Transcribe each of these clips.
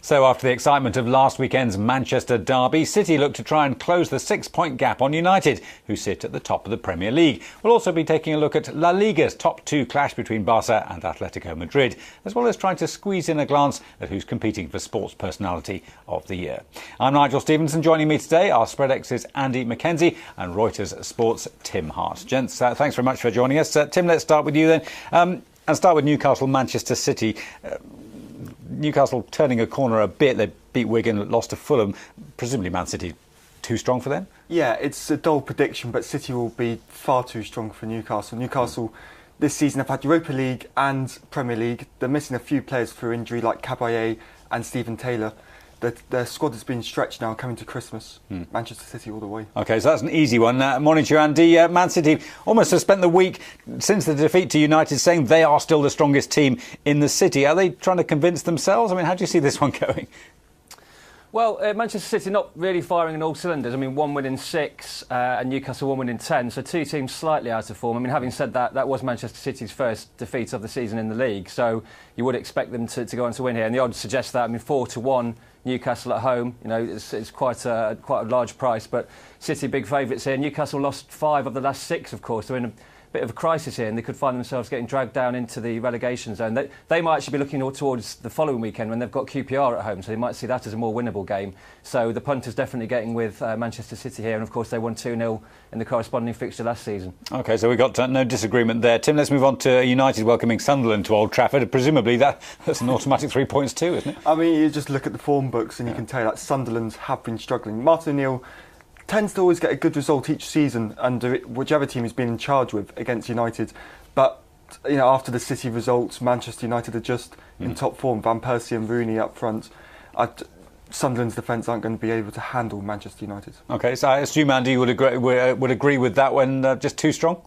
So after the excitement of last weekend's Manchester derby, City look to try and close the 6-point gap on United, who sit at the top of the Premier League. We'll also be taking a look at La Liga's top two clash between Barca and Atletico Madrid, as well as trying to squeeze in a glance at who's competing for Sports Personality of the Year. I'm Nigel Stevenson. Joining me today are SpreadX's Andy McKenzie and Reuters Sports' Tim Hart. Gents, thanks very much for joining us. Tim, let's start with you then. And start with Newcastle, Manchester City. Newcastle turning a corner a bit. They beat Wigan, lost to Fulham. Presumably Man City too strong for them? Yeah, it's a dull prediction, but City will be far too strong for Newcastle. Newcastle this season have had Europa League and Premier League. They're missing a few players through injury like Caballé and Stephen Taylor. Their squad has been stretched now coming to Christmas. Manchester City all the way. OK, so that's an easy one. Morning to you, Andy. Man City almost have spent the week since the defeat to United saying they are still the strongest team in the city. Are they trying to convince themselves? I mean, how do you see this one going? Well, Manchester City not really firing on all cylinders. I mean, 1 win in 6 and Newcastle 1 win in 10, so two teams slightly out of form. I mean, having said that, that was Manchester City's first defeat of the season in the league, so you would expect them to go on to win here. And the odds suggest that. I mean, 4-1 Newcastle at home, you know, it's quite a large price, but City big favourites here. Newcastle lost 5 of the last 6, of course. They're in a bit of a crisis here and they could find themselves getting dragged down into the relegation zone. They might actually be looking towards the following weekend when they've got QPR at home, so they might see that as a more winnable game. So the punter's definitely getting with Manchester City here, and of course they won 2-0 in the corresponding fixture last season. OK, so we've got no disagreement there. Tim, let's move on to United welcoming Sunderland to Old Trafford. Presumably that's an automatic 3 points too, isn't it? I mean, you just look at the form books and you can tell that Sunderland have been struggling. Martin O'Neill tends to always get a good result each season under whichever team he's been in charge with against United. But you know, after the City results, Manchester United are just in top form. Van Persie and Rooney up front. Sunderland's defence aren't going to be able to handle Manchester United. OK, so I assume Andy would agree with that when just too strong?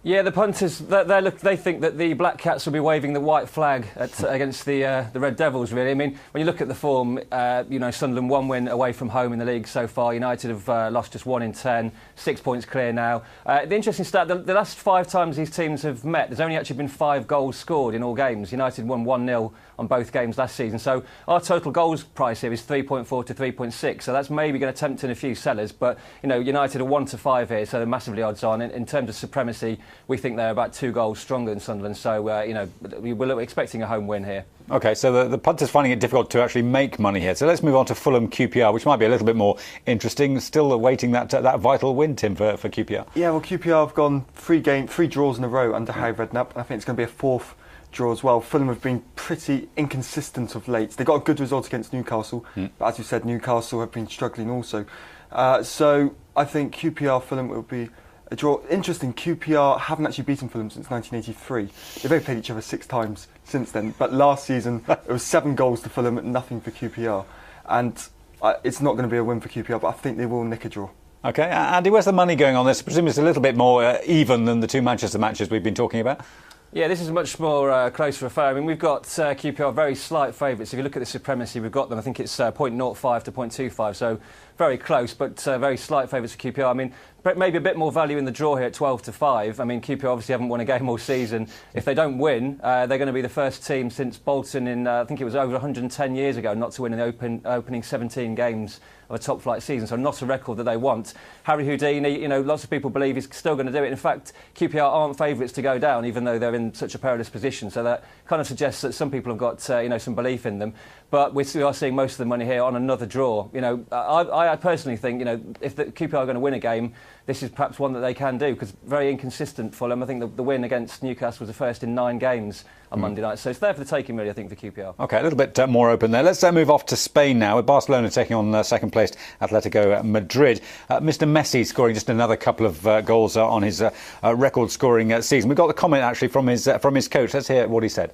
Yeah, the punters, they think that the Black Cats will be waving the white flag against the Red Devils, really. I mean, when you look at the form, you know, Sunderland 1 win away from home in the league so far. United have lost just 1 in 10, 6 points clear now. The interesting stat, the last 5 times these teams have met, there's only actually been 5 goals scored in all games. United won 1-0 on both games last season. So our total goals price here is 3.4 to 3.6. So that's maybe going to tempt in a few sellers. But, you know, United are 1-5 here, so they're massively odds on. In terms of supremacy, we think they're about 2 goals stronger than Sunderland. So, you know, we're expecting a home win here. OK, so the punter's finding it difficult to actually make money here. So let's move on to Fulham QPR, which might be a little bit more interesting. Still awaiting that vital win, Tim, for QPR. Yeah, well, QPR have gone 3 draws in a row under Harry Redknapp. I think it's going to be a 4th draw as well. Fulham have been pretty inconsistent of late. They got a good result against Newcastle, but as you said, Newcastle have been struggling also. So I think QPR Fulham will be a draw. Interesting, QPR haven't actually beaten Fulham since 1983. They've only played each other 6 times since then, but last season it was 7 goals to Fulham and nothing for QPR. And it's not going to be a win for QPR, but I think they will nick a draw. OK, Andy, where's the money going on this? I presume it's a little bit more even than the 2 Manchester matches we've been talking about. Yeah, this is a much more closer affair. I mean, we've got QPR very slight favourites. If you look at the supremacy, we've got them. I think it's 0.05 to 0.25, so very close, but very slight favourites for QPR. I mean, maybe a bit more value in the draw here at 12-5. I mean, QPR obviously haven't won a game all season. If they don't win, they're going to be the first team since Bolton in, I think it was over 110 years ago, not to win in the opening 17 games of a top-flight season, so not a record that they want. Harry Houdini, you know, lots of people believe he's still going to do it. In fact, QPR aren't favourites to go down, even though they're in such a perilous position. So that kind of suggests that some people have got, you know, some belief in them. But we are seeing most of the money here on another draw. You know, I personally think, you know, if the QPR are going to win a game, this is perhaps one that they can do, because very inconsistent Fulham. I think the win against Newcastle was the first in 9 games on Monday night. So it's there for the taking, really, I think, for QPR. OK, a little bit more open there. Let's move off to Spain now, with Barcelona taking on second-placed Atletico Madrid. Mr Messi scoring just another couple of goals on his record-scoring season. We've got the comment, actually, from his coach. Let's hear what he said.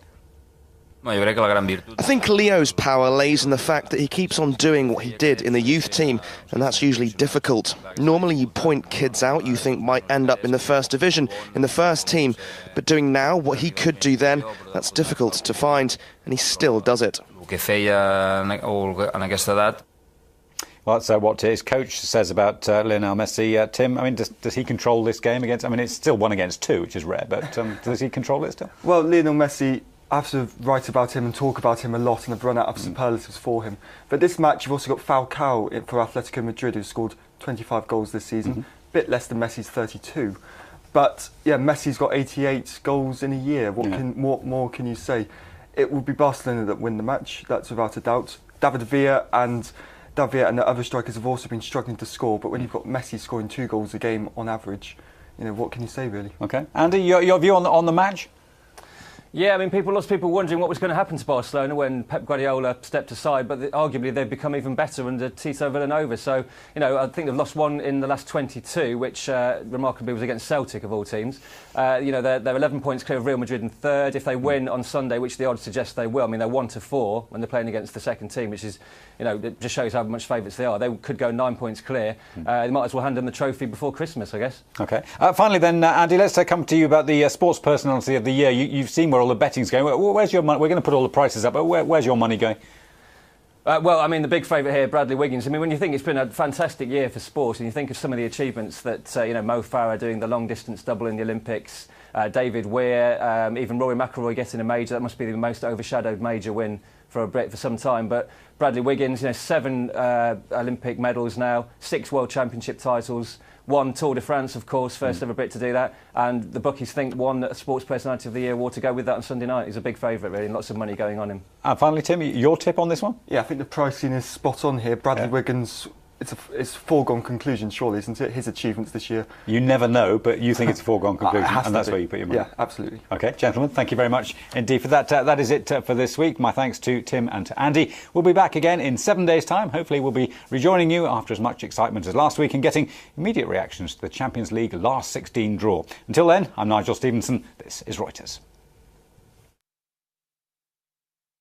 I think Leo's power lays in the fact that he keeps on doing what he did in the youth team, and that's usually difficult. Normally you point kids out you think might end up in the first division, in the first team, but doing now what he could do then, that's difficult to find, and he still does it. Well, that's what his coach says about Lionel Messi. Tim, I mean, does he control this game against... I mean, it's still 1 against 2, which is rare, but does he control it still? Well, Lionel Messi I have to write about him and talk about him a lot, and I've run out of superlatives for him. But this match, you've also got Falcao for Atletico Madrid, who scored 25 goals this season, bit less than Messi's 32. But yeah, Messi's got 88 goals in a year. What more can you say? It will be Barcelona that win the match, that's without a doubt. David Villa and the other strikers have also been struggling to score, but when you've got Messi scoring 2 goals a game on average, what can you say really? Okay, Andy, your view on the match? Yeah, I mean, lots of people wondering what was going to happen to Barcelona when Pep Guardiola stepped aside, but arguably they've become even better under Tito Villanova. So, I think they've lost one in the last 22, which remarkably was against Celtic of all teams. They're 11 points clear of Real Madrid in third. If they win on Sunday, which the odds suggest they will, I mean, they're 1-4 when they're playing against the second team, which is, it just shows how much favourites they are. They could go 9 points clear. They might as well hand them the trophy before Christmas, I guess. OK. Finally then, Andy, let's come to you about the Sports Personality of the Year. You've seen where all the betting's going. Where's your money? We're going to put all the prices up, but where's your money going? Well, I mean, the big favourite here, Bradley Wiggins. I mean, when you think it's been a fantastic year for sport, and you think of some of the achievements that, Mo Farah doing the long-distance double in the Olympics, David Weir, even Rory McIlroy getting a major, that must be the most overshadowed major win for some time. But Bradley Wiggins, 7 Olympic medals now, 6 World Championship titles, 1 Tour de France, of course, first ever Brit to do that. And the bookies think won a Sports Personality of the Year award to go with that on Sunday night. He's a big favourite, really, and lots of money going on him. Finally, Tim, your tip on this one? Yeah, I think the pricing is spot on here. Bradley Wiggins, it's a foregone conclusion, surely, isn't it? His achievements this year. You never know, but you think it's a foregone conclusion, and that's be. where you put your money. Yeah, absolutely. OK, gentlemen, thank you very much indeed for that. That is it for this week. My thanks to Tim and to Andy. We'll be back again in 7 days' time. Hopefully we'll be rejoining you after as much excitement as last week and getting immediate reactions to the Champions League last 16 draw. Until then, I'm Nigel Stevenson. This is Reuters.